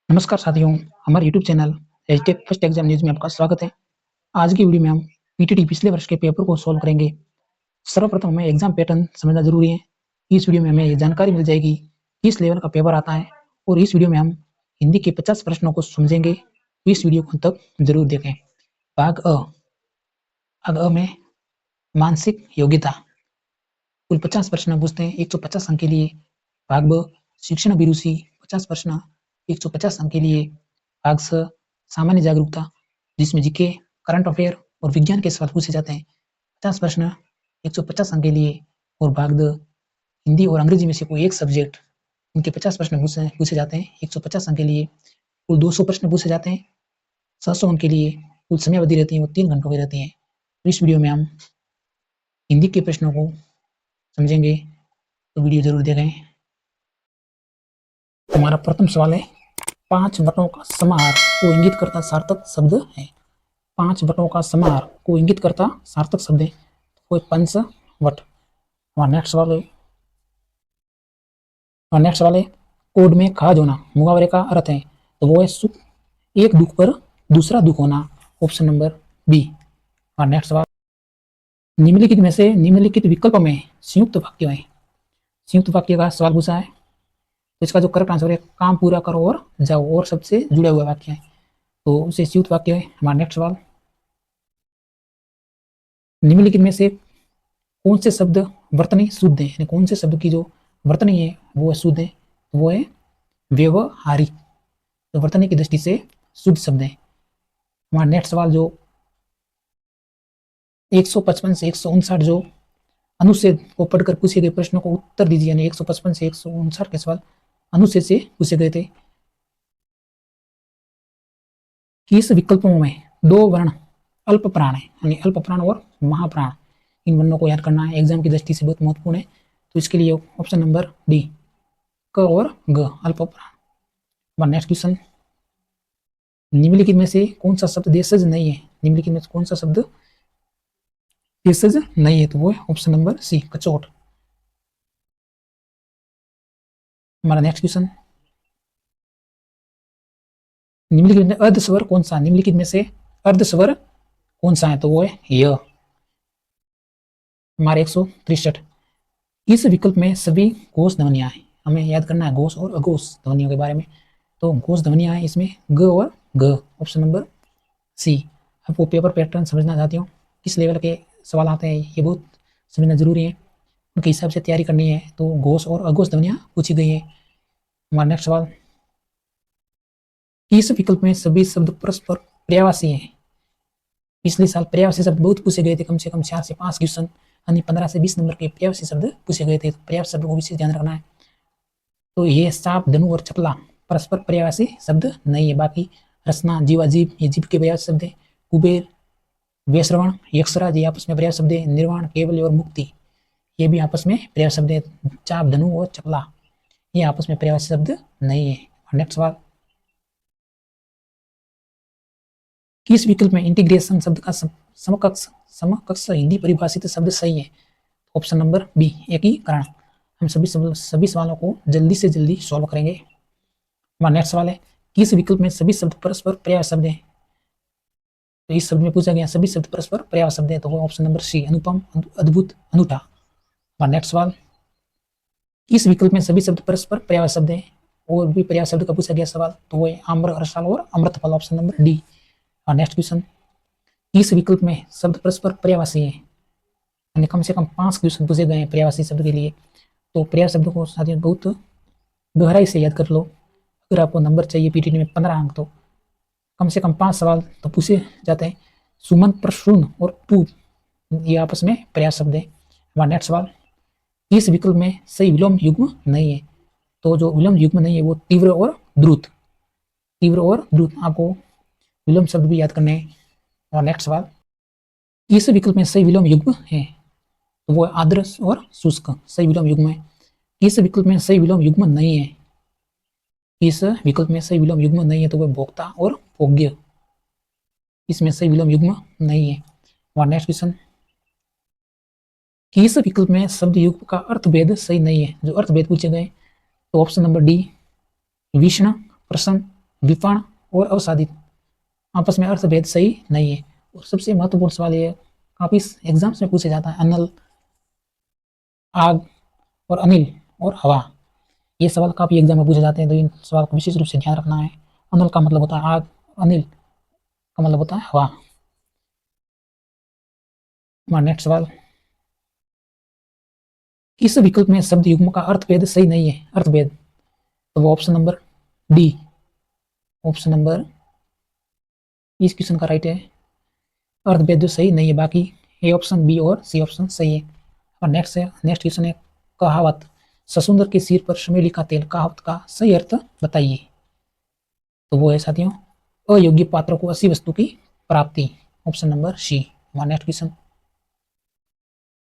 नमस्कार साथियों, हमारे YouTube channel H tech first exam news में आपका स्वागत है। आज की वीडियो में हम पीटीटी पिछले वर्ष के पेपर को सॉल्व करेंगे। सर्वप्रथम हमें एग्जाम पैटर्न समझना ज़रूरी है। इस वीडियो में हमें ये जानकारी मिल जाएगी किस लेवल का पेपर आता है और इस वीडियो में हम हिंदी के 50 प्रश्नों को समझेंगे। इस वीडियो को अंत तक ज़रूर देखें। भाग अ में मानसिक योग्यता कुल 50 प्रश्न पूछते हैं, 150 अंक के लिए। भाग ब शिक्षण अभिरुचि 50 प्रश्न, 150 अंक के लिए। भाग स सामान्य जागरूकता, जिसमें जीके, करंट अफेयर और विज्ञान के सवाल पूछे जाते हैं, 50 प्रश्न, 150 अंक के लिए। और भाग द हिंदी और अंग्रेजी में से कोई एक सब्जेक्ट, इनके 50 प्रश्न पूछे जाते हैं, 150 अंक के लिए। कुल 200 प्रश्न पूछे जाते हैं, 700 अंक के लिए। कुल समय अवधि रहती है वो 3 घंटों की रहती है। तो इस वीडियो में हम हिंदी के प्रश्नों को समझेंगे, तो वीडियो जरूर देखें। हमारा प्रथम सवाल है, 5 बटों का समाहार को इंगित करता सार्थक शब्द है। 5 बटों का समाहार को इंगित करता सार्थक शब्द है, कोई पंचवट। हमारा नेक्स्ट सवाल है, कोड में खाज होना मुहावरे का अर्थ है, तो वो है सुख, एक दुख पर दूसरा दुख होना। Option number B. हमारा नेक्स्ट सवाल, निम्नलिखित में से निम्नलिखित विकल्प में संयुक्त वाक्य है। संयुक्त वाक्य का सवाल पूछा है, तो इसका जो करेक्ट आंसर है काम पूरा करो और जाओ, और सबसे जुड़ा हुआ वाक्य है, तो उसे संयुक्त वाक्य है। हमारा नेक्स्ट सवाल, निम्नलिखित में से कौन से शब्द वर्तनी शुद्ध है, यानी कौन से शब्द की जो वर्तनी है वो शुद्ध है, तो वो है व्यवहारिक, तो वर्तनी की दृष्टि से शुद्ध शब्द है। हमारा नेक्स्ट सवाल, जो 155 से 159 जो अनुच्छेद को पढ़कर पूछे गए प्रश्नों को उत्तर दीजिए, यानी 155 से 159 के सवाल अनुच्छेद से पूछे गए थे। किस विकल्पों में 2 वर्ण अल्प प्राण है, यानी अल्प प्राण और महाप्राण, इन वर्णों को याद करना है, एग्जाम की दृष्टि से बहुत महत्वपूर्ण है। तो इसके लिए ऑप्शन नंबर डी, क और ग, अल्प प्राण। नेक्स्ट क्वेश्चन, निम्नलिखित में से कौन सा शब्द देशज नहीं है, निम्नलिखित में से कौन सा शब्द देशज नहीं है, तो वो है ऑप्शन नंबर सी, कचोट। हमारा नेक्स्ट क्वेश्चन, निम्नलिखित में अर्धस्वर कौन सा, निम्नलिखित में से अर्धस्वर कौन सा है, तो वो है य। हमारे 163, इस विकल्प में सभी घोष ध्वनियां हैं, हमें याद करना है घोष और अघोष ध्वनियों के बारे में। तो घोष ध्वनियां हैं इसमें ग और घ, ऑप्शन नंबर सी। आपको पेपर पैटर्न समझना चाहती हूँ, किस लेवल के सवाल आते हैं ये बहुत समझना जरूरी है, उनके हिसाब से तैयारी करनी है। तो घोष और अघोष ध्वनियां पूछी गई है। हमारा नेक्स्ट सवाल, इस विकल्प में सभी शब्द परस्पर पर्यायवाची हैं। पिछले साल पर्यायवाची शब्द बहुत पूछे गए थे, कम से कम 4 से 5 क्वेश्चन, यानी 15 से 20 नंबर के पर्यायवाची शब्द पूछे गए थे। तो पर्यायवाची शब्द को विशेष ध्यान रखना है। तो ये सांप, धनु और चपला परस्पर पर्यायवाची शब्द नहीं है। बाकी रसना, जीवाजीव, ये जीव के पर्यायवाची शब्द है। कुबेर, वैश्रवण, यक्षराज, ये आपस में पर्यायवाची शब्द है। निर्वाण, केवल और मुक्ति, ये भी आपस में पर्यायवाची शब्द है। चाप, धनु और चपला, ये आपस में पर्यायवाची शब्द नहीं है। नेक्स्ट सवाल, किस विकल्प में इंटीग्रेशन शब्द का समकक्ष हिंदी परिभाषित शब्द सही है, ऑप्शन नंबर बी, एकीकरण। हम सभी सवालों को जल्दी से जल्दी सॉल्व करेंगे। हमारा नेक्स्ट सवाल है, किस विकल्प में सभी शब्द परस्पर पर्यायवाची शब्द हैं, तो इस शब्द में पूछा गया सभी शब्द परस्पर पर्यायवाची शब्द है, तो वो ऑप्शन नंबर सी, अनुपम, अद्भुत, अनूठा। हमारा नेक्स्ट सवाल, किस विकल्प में सभी शब्द परस्पर पर्यायवाची शब्द है, और भी पर्यायवाची शब्द का पूछा गया सवाल, तो वो है आम्र, हर्षाल और अमृतफल, ऑप्शन नंबर डी। और नेक्स्ट क्वेश्चन, इस विकल्प में शब्द परस्पर पर्यायवाची है, यानी कम से कम 5 क्वेश्चन पूछे गए हैं पर्यायवाची शब्द के लिए। तो पर्यायवाची शब्द को साथियों बहुत गहराई से याद कर लो। अगर आपको नंबर चाहिए पीटीटी में 15 अंक, तो कम से कम 5 सवाल तो पूछे जाते हैं। सुमन, प्रसून और तू, ये आपस में पर्यायवाची शब्द है। हमारा नेक्स्ट सवाल, इस विकल्प में सही विलोम युग्म नहीं है, तो जो विलोम युग्म नहीं है वो तीव्र और द्रुत, तीव्र और द्रुत, आपको विलोम शब्द भी याद करने हैं। और नेक्स्ट सवाल, इस विकल्प में सही विलोम युग्म है, तो वो आर्द्र और शुष्क, सही विलोम युग्म है। इस विकल्प में सही विलोम युग्म नहीं है, इस विकल्प में सही विलोम युग्म नहीं है, तो वह भोक्ता और भोग्य, इसमें सही विलोम युग्म नहीं है। और नेक्स्ट क्वेश्चन, किस विकल्प में शब्द युग्म का अर्थभेद सही नहीं है, जो अर्थभेद पूछे गए, तो ऑप्शन नंबर डी, विष्णु, प्रसन्न, विपण और अवसादित आपस में अर्थभेद सही नहीं है। और सबसे महत्वपूर्ण सवाल ये काफी एग्जाम्स में पूछा जाता है, अनल, आग और अनिल और हवा, ये सवाल काफी एग्जाम में पूछे जाते हैं, तो इन सवाल को विशेष रूप से ध्यान रखना है। अनल का मतलब होता है आग, अनिल का मतलब होता है हवा। हमारा नेक्स्ट सवाल, इस विकल्प में शब्द युग्म का अर्थभेद सही नहीं है, अर्थभेद, तो वो option number D, option number इस क्वेश्चन का राइट है, अर्थभेद जो सही नहीं है, बाकी ए ऑप्शन, बी और सी ऑप्शन सही है। और नेक्स्ट क्वेश्चन है कहावत, ससुंदर के सिर पर चमेली का तेल, कहावत का सही अर्थ बताइए, तो वो है साथियों, अयोग्य पात्रों को ऐसी वस्तु की प्राप्ति, ऑप्शन नंबर सी। हमारा नेक्स्ट क्वेश्चन,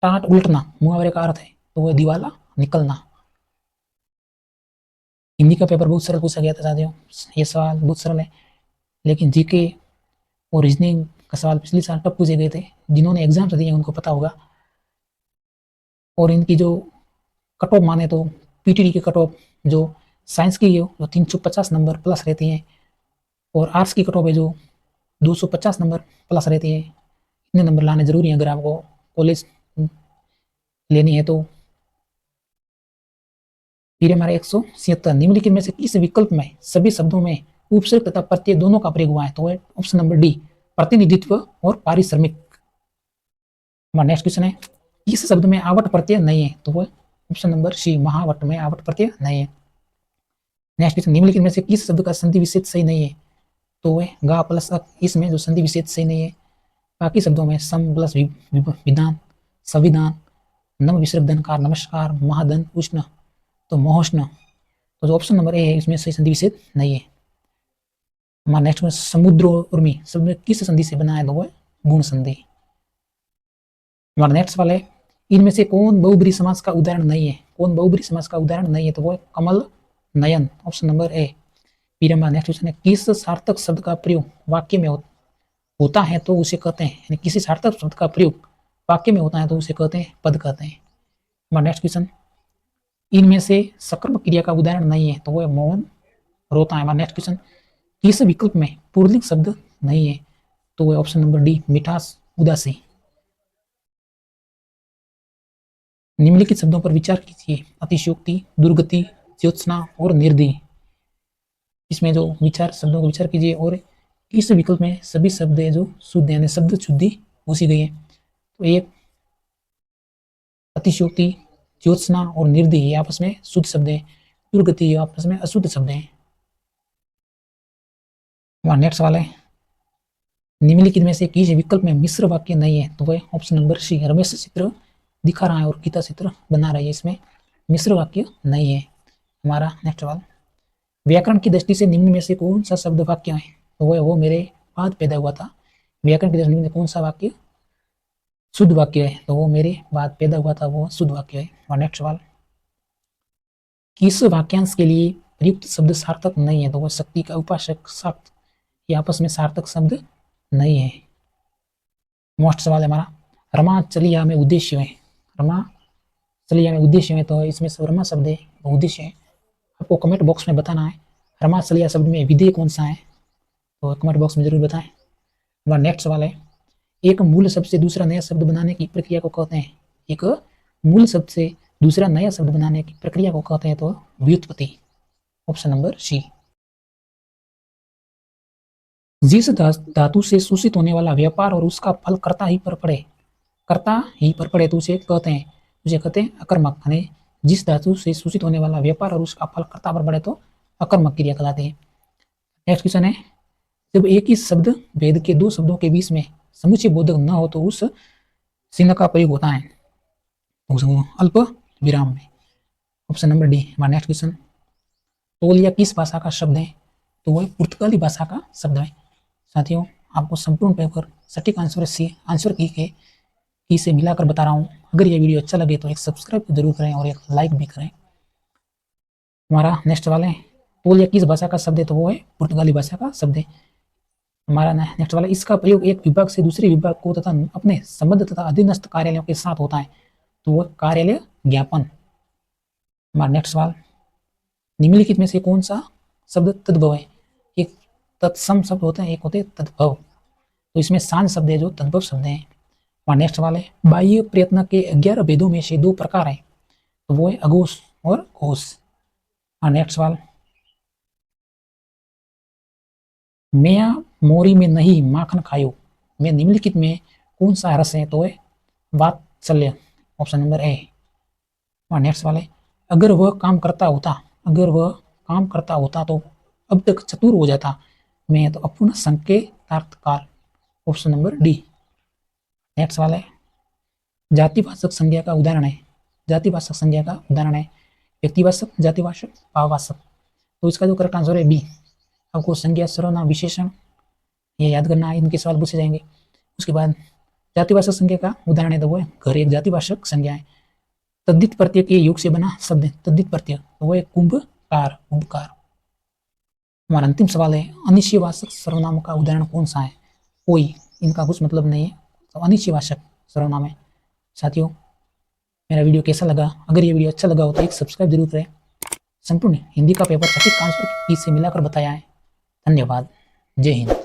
टाट उल्टना मुहावरे का अर्थ है, तो वो दिवाला निकलना। हिंदी का पेपर बहुत सरल पूछा गया था साथियों, ये सवाल बहुत सरल है, लेकिन जीके और रीजनिंग का सवाल पिछले साल टफ पूछे गए थे, जिन्होंने एग्जाम्स दिए उनको पता होगा। और इनकी जो कट ऑफ माने तो पीटीडी की कट ऑफ जो साइंस की है वो 350 नंबर प्लस रहती है, और आर्ट्स की कट ऑफ है जो 250 नंबर प्लस रहती है। इतने नंबर लाने जरूरी है अगर आपको कॉलेज लेनी है तो। फिर हमारे 176, निम्नलिखित में से किस विकल्प में सभी शब्दों में उपसर्ग तथा प्रत्यय दोनों का प्रयोग हुआ है, तो ऑप्शन नंबर डी, प्रतिनिधित्व और पारिश्रमिक। हमारा नेक्स्ट क्वेश्चन है, किस शब्द में आवट प्रत्यय नहीं है, तो वो ऑप्शन नंबर सी, महावट में आवट प्रत्यय नहीं है। नेक्स्ट क्वेश्चन, निम्नलिखित में से किस शब्द का संधि विच्छेद सही नहीं है, तो वह गा प्लस अक, इसमें जो संधि विच्छेद सही नहीं है। बाकी शब्दों में सम प्लस विधान, संविधान, नम विसर्ग धनकार, नमस्कार, महाधन, उष्ण, तो मोहोष्ण, तो जो ऑप्शन नंबर ए है इसमें सही संधि विच्छेद नहीं है। हमारा नेक्स्ट में समुद्र उर्मी शब्द में किस संधि से बना है, तो वो गुण संधि। हमारा नेक्स्ट सवाल है, इनमें से कौन बहुब्रीहि समास का उदाहरण नहीं है, कौन बहुब्रीहि समास का उदाहरण नहीं है, तो वो Kamal Nayan, option number A. फिर हमारा नेक्स्ट क्वेश्चन है, किस सार्थक शब्द का प्रयोग वाक्य में होता है तो उसे कहते हैं, यानी किसी सार्थक शब्द का प्रयोग वाक्य में होता है तो उसे कहते हैं, पद कहते हैं। हमारा नेक्स्ट क्वेश्चन, इनमें से सकर्मक क्रिया का उदाहरण नहीं है, तो वो मौन रोता है। हमारा नेक्स्ट क्वेश्चन, किस विकल्प में पुल्लिंग शब्द नहीं है, तो वो ऑप्शन नंबर डी, मिठास, उदासी। निम्नलिखित शब्दों पर विचार कीजिए, अतिशयोक्ति, दुर्गति, ज्योत्सना और निर्दयी। इसमें जो विचार शब्दों को विचार कीजिए, और इस विकल्प में सभी शब्द है जो शुद्ध यानी शब्द शुद्धि पूछी गई है, तो एक अतिशयोक्ति, ज्योत्सना और निर्दयी ये आपस में शुद्ध शब्द है, दुर्गति आपस में अशुद्ध शब्द है। वहां नेक्स्ट सवाल है, निम्नलिखित में से किस विकल्प में मिश्र वाक्य नहीं है, तो वह ऑप्शन नंबर सी, रमेश चित्र दिखा रहा है और गीता चित्र बना रही है, इसमें मिश्र वाक्य नहीं है। हमारा नेक्स्ट सवाल, व्याकरण की दृष्टि से निम्न में से कौन सा शब्द वाक्य है, तो वो मेरे बाद पैदा हुआ था। व्याकरण की दृष्टि से कौन सा वाक्य शुद्ध वाक्य है, तो वो मेरे बाद पैदा हुआ था, वो शुद्ध वाक्य है। और नेक्स्ट सवाल, किस वाक्यांश के लिए प्रयुक्त शब्द सार्थक नहीं है, तो वो शक्ति का उपासक, शक्त, ये आपस में सार्थक शब्द नहीं है। मोस्ट सवाल है हमारा, रमा चलिया में उद्देश्य है, रमा चलिया में उद्देश्य है, तो इसमें रमा शब्द है वो उद्देश्य है। आपको कमेंट बॉक्स में बताना है रमा चलिया शब्द में विधेय कौन सा है, तो कमेंट बॉक्स में जरूर बताएं। हमारा नेक्स्ट सवाल है, एक मूल शब्द से दूसरा नया शब्द बनाने की प्रक्रिया को कहते हैं, एक मूल शब्द से दूसरा नया शब्द बनाने की प्रक्रिया को कहते हैं, तो व्युत्पत्ति, ऑप्शन नंबर सी। जिस धातु से सूचित होने वाला व्यापार और उसका फल कर्ता ही पर पड़े तो उसे कहते हैं अकर्मक, यानी जिस धातु से सूचित होने वाला व्यापार और उसका फल कर्ता पर पड़े तो अकर्मक क्रिया कहलाती है। नेक्स्ट क्वेश्चन है, जब एक ही शब्द भेद के दो शब्दों के बीच में समुच्चय बोधक न हो तो उस चिन्ह का प्रयोग होता है, तो अल्प विराम में, ऑप्शन नंबर डी। हमारा नेक्स्ट क्वेश्चन, तौलिया किस भाषा का शब्द है, तो वह पुर्तगाली भाषा का शब्द है। साथियों, आपको संपूर्ण पेपर सटीक आंसर की से मिलाकर बता रहा हूँ। अगर ये वीडियो अच्छा लगे तो एक सब्सक्राइब जरूर करें और एक लाइक भी करें। हमारा नेक्स्ट सवाल है, तौलिया किस भाषा का शब्द है, तो वो है पुर्तगाली भाषा का शब्द है। हमारा नेक्स्ट वाला, इसका प्रयोग एक विभाग से दूसरे विभाग को तथा अपने संबंध तथा अधीनस्थ कार्यालयों के साथ होता है, तो वह कार्यालय ज्ञापन। हमारा नेक्स्ट सवाल, निम्नलिखित में से कौन सा शब्द तद्भव है, एक तत्सम शब्द होते हैं, एक होते हैं तद्भव। तो इसमें सांझ शब्द है जो तद्भव शब्द हैं। और नेक्स्ट वाले बाह्य प्रयत्न के 11 भेदों में से 2 प्रकार हैं, तो वो है अघोष और घोष। और नेक्स्ट वाला मैं मोरी में नहीं माखन खायो, मैं निम्नलिखित में कौन सा रस है, तो है वात्सल्य, ऑप्शन नंबर ए। और नेक्स्ट वाले अगर वह काम करता होता तो अब तक चतुर हो जाता, मैं तो अपूर्ण संकेतार्थ काल, ऑप्शन नंबर डी। नेक्स्ट वाले जातिवाचक संज्ञा का उदाहरण है, व्यक्तिवाचक, जातिवाचक, भाववाचक। तो इसका जो करेक्ट आंसर है बी। आपको संज्ञा, सर्वनाम, विशेषण ये याद करना है, इनके सवाल पूछे जाएंगे। उसके बाद जातिवाचक संज्ञा का उदाहरण है तो वो है घर, एक जातिवाचक संज्ञा है। तद्धित प्रत्यय के योग से बना शब्द है तद्धित प्रत्यय, तो वो है कुंभकार, कुंभकार। हमारा अंतिम सवाल है अनिश्चयवाचक सर्वनाम का उदाहरण कौन सा है, कोई, इनका कुछ मतलब नहीं है, तो अनिश्चयवाचक सर्वनाम है। साथियों मेरा वीडियो कैसा लगा, अगर ये वीडियो अच्छा लगा हो तो एक सब्सक्राइब जरूर करें। संपूर्ण हिंदी का पेपर सटीक आंसर की से मिलाकर बताया है। धन्यवाद। जय हिंद।